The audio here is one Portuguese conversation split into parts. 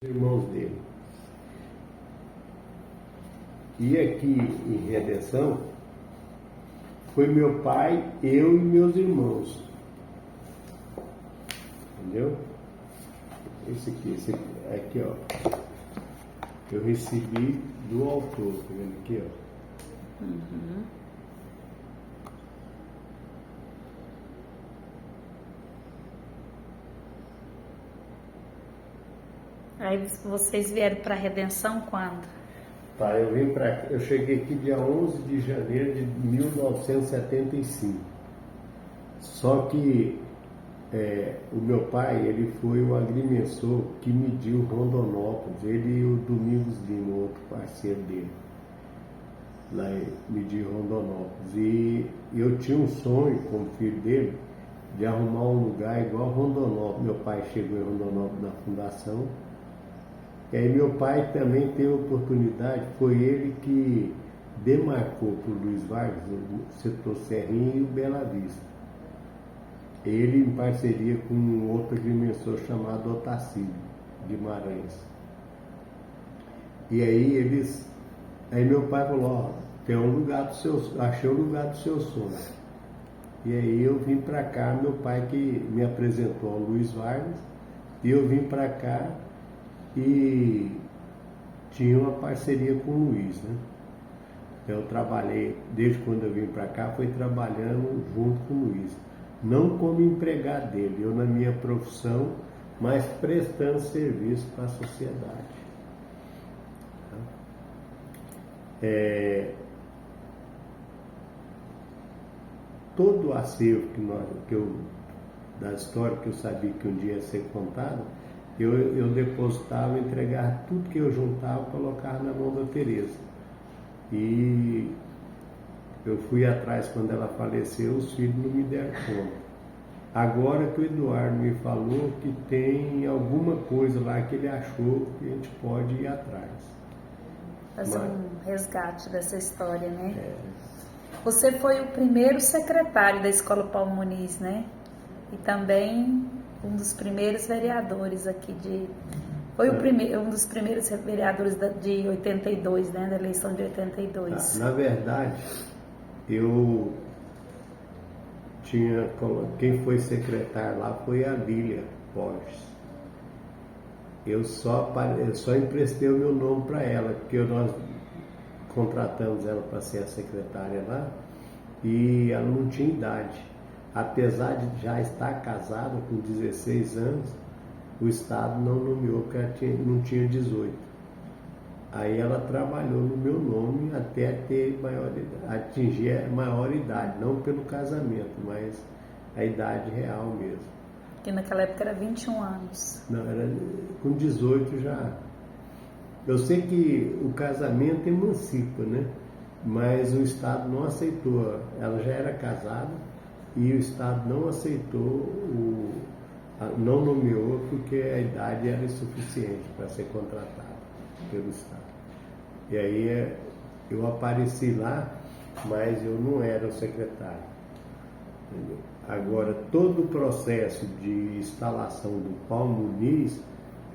Irmãos dele. E aqui em Redenção, foi meu pai, eu e meus irmãos. Entendeu? Esse aqui, ó. Eu recebi do autor, tá vendo aqui, ó? Uhum. Aí vocês vieram para a Redenção quando? Tá, eu cheguei aqui dia 11 de janeiro de 1975. Só que o meu pai, ele foi o agrimensor que mediu Rondonópolis, ele e o Domingos Lima, outro parceiro dele, lá mediu Rondonópolis. E eu tinha um sonho, como filho dele, de arrumar um lugar igual Rondonópolis. Meu pai chegou em Rondonópolis na fundação. E aí meu pai também teve oportunidade, foi ele que demarcou para o Luiz Vargas o setor Serrinha e o Bela Vista. Ele em parceria com um outro agrimensor chamado Otacílio Guimarães. E aí meu pai falou, tem um lugar do seu, achei o lugar do seu sonho. E aí eu vim para cá, meu pai que me apresentou ao Luiz Vargas, e eu vim para cá e tinha uma parceria com o Luiz, né? Eu trabalhei, desde quando eu vim para cá, fui trabalhando junto com o Luiz. Não como empregado dele, eu na minha profissão, mas prestando serviço para a sociedade. Todo o acervo da história que eu sabia que um dia ia ser contado, eu depositava, entregava tudo que eu juntava, colocava na mão da Tereza. E eu fui atrás quando ela faleceu, os filhos não me deram conta. Agora que o Eduardo me falou que tem alguma coisa lá que ele achou que a gente pode ir atrás. Fazer um resgate dessa história, né? É. Você foi o primeiro secretário da Escola Paulo Muniz, né? E também um dos primeiros vereadores aqui foi um dos primeiros vereadores de 82, né? Da eleição de 82. Na verdade, eu tinha... Quem foi secretário lá foi a Lília Borges. Eu só emprestei o meu nome para ela, porque nós contratamos ela para ser a secretária lá, e ela não tinha idade. Apesar de já estar casada com 16 anos, o Estado não nomeou porque ela não tinha 18. Aí ela trabalhou no meu nome até atingir a maior idade, não pelo casamento, mas a idade real mesmo. Que naquela época era 21 anos. Não, era com 18 já. Eu sei que o casamento emancipa, né? Mas o Estado não aceitou. Ela já era casada e o Estado não aceitou, não nomeou porque a idade era insuficiente para ser contratada pelo Estado. E aí eu apareci lá, mas eu não era o secretário. Entendeu? Agora, todo o processo de instalação do Paulo Muniz,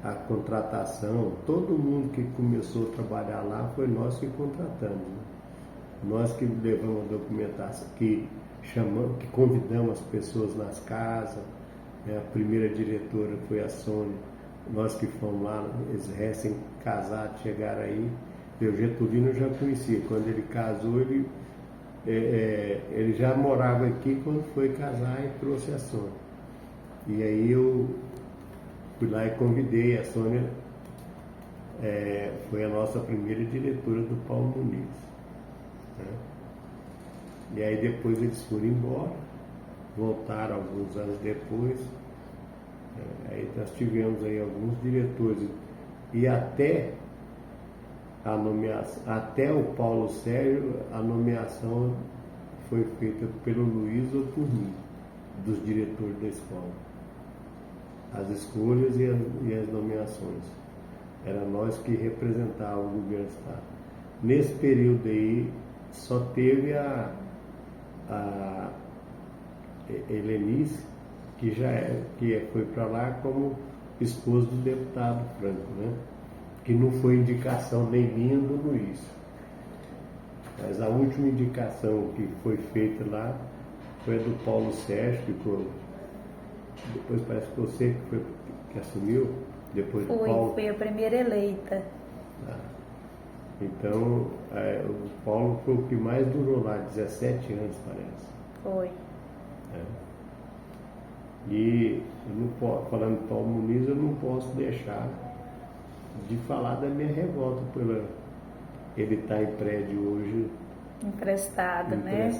a contratação, todo mundo que começou a trabalhar lá foi nós que contratamos. Né? Nós que levamos a documentação, que convidamos as pessoas nas casas, né? A primeira diretora foi a Sônia, nós que fomos lá, eles recém-casados chegaram aí. O Getulino eu já conhecia, quando ele casou, ele já morava aqui, quando foi casar e trouxe a Sônia. E aí eu fui lá e convidei a Sônia, foi a nossa primeira diretora do Paulo Muniz. Né? E aí depois eles foram embora, voltaram alguns anos depois. Aí nós tivemos aí alguns diretores e até o Paulo Sérgio, a nomeação foi feita pelo Luiz ou por mim, dos diretores da escola. As escolhas e as nomeações. Era nós que representávamos o governo do Estado. Nesse período aí, só teve a Helenice, que foi para lá como esposa do deputado Franco, né? Que não foi indicação nem minha do Luiz. Mas a última indicação que foi feita lá foi a do Paulo Sérgio, depois parece que você que assumiu, depois do Paulo. Foi a primeira eleita. Tá. Então, o Paulo foi o que mais durou lá, 17 anos, parece. Foi. E eu não posso, falando de Paulo Muniz, eu não posso deixar de falar da minha revolta pela ele estar em prédio hoje Emprestado, né?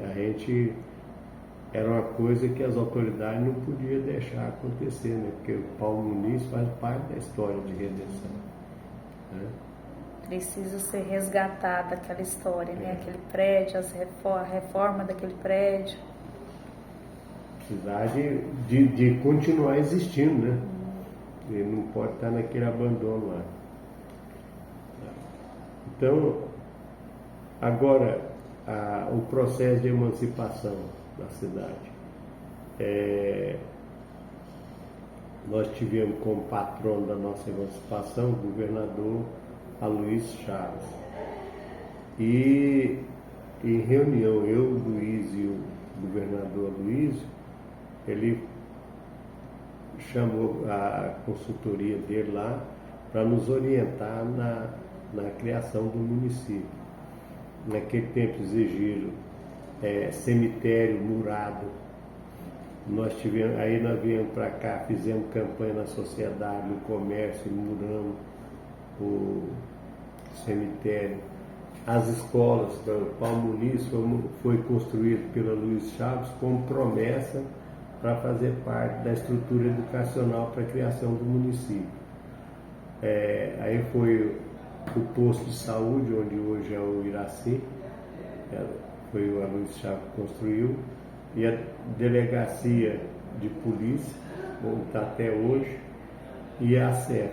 A gente era uma coisa que as autoridades não podiam deixar acontecer, né? Porque o Paulo Muniz faz parte da história de redenção. Né? Precisa ser resgatada aquela história, né? Aquele prédio, a reforma daquele prédio. Precisar de continuar existindo, né? Ele não pode estar naquele abandono lá. Então, agora, o processo de emancipação da cidade. Nós tivemos como patrono da nossa emancipação o governador Aloysio Chaves. E em reunião, eu, o Luiz e o governador Aloysio, ele chamou a consultoria dele lá para nos orientar na criação do município. Naquele tempo exigiram cemitério murado. Nós viemos para cá, fizemos campanha na sociedade, no comércio, muramos o cemitério. As escolas, o Paulo Muniz foi construído pela Luiz Chaves como promessa para fazer parte da estrutura educacional para a criação do município. Aí foi o posto de saúde, onde hoje é o Iraci, foi o Luiz Chaves que construiu, e a delegacia de polícia, onde está até hoje, e a SEP,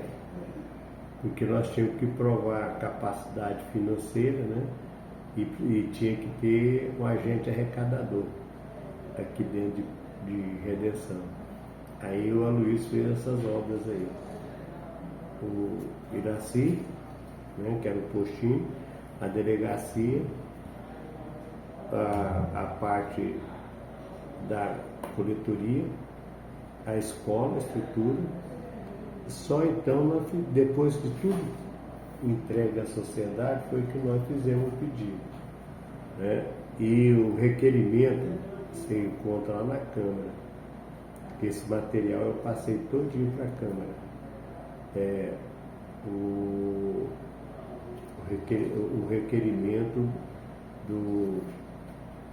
porque nós tínhamos que provar a capacidade financeira, né? E tinha que ter um agente arrecadador aqui dentro de Redenção. Aí o Aloysio fez essas obras aí. O Iraci, né, que era o postinho, a delegacia, a parte da coletoria, a escola, a estrutura. Só então, depois que tudo entregue à sociedade, foi que nós fizemos o pedido. Né? E o requerimento você encontra lá na Câmara. Esse material eu passei todinho para a Câmara. O requerimento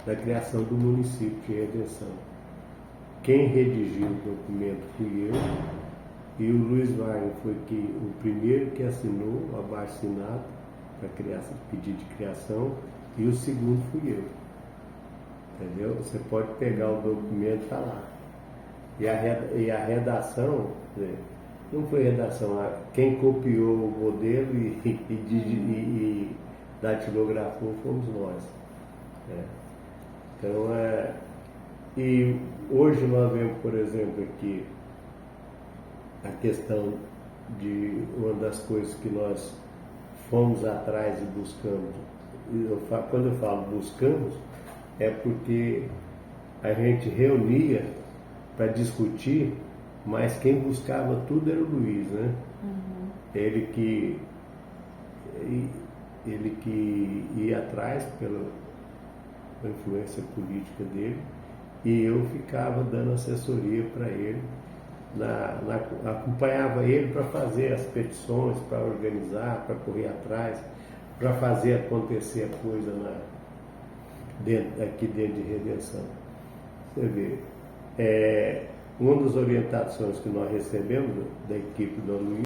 da criação do município de Redenção. Quem redigiu o documento fui eu, e o Luiz Wagner foi o primeiro que assinou o abaixo-assinado para pedido de criação, e o segundo fui eu. Entendeu? Você pode pegar o documento, está lá. E a redação, não foi redação, quem copiou o modelo e datilografou fomos nós. Então, e hoje nós vemos, por exemplo, aqui a questão de uma das coisas que nós fomos atrás e buscamos. Quando eu falo buscamos, é porque a gente reunia para discutir, mas quem buscava tudo era o Luiz, né? Uhum. Ele que ia atrás pela influência política dele, e eu ficava dando assessoria para ele, acompanhava ele para fazer as petições, para organizar, para correr atrás, para fazer acontecer a coisa aqui dentro de Redenção. Você vê, uma das orientações que nós recebemos da equipe do Luiz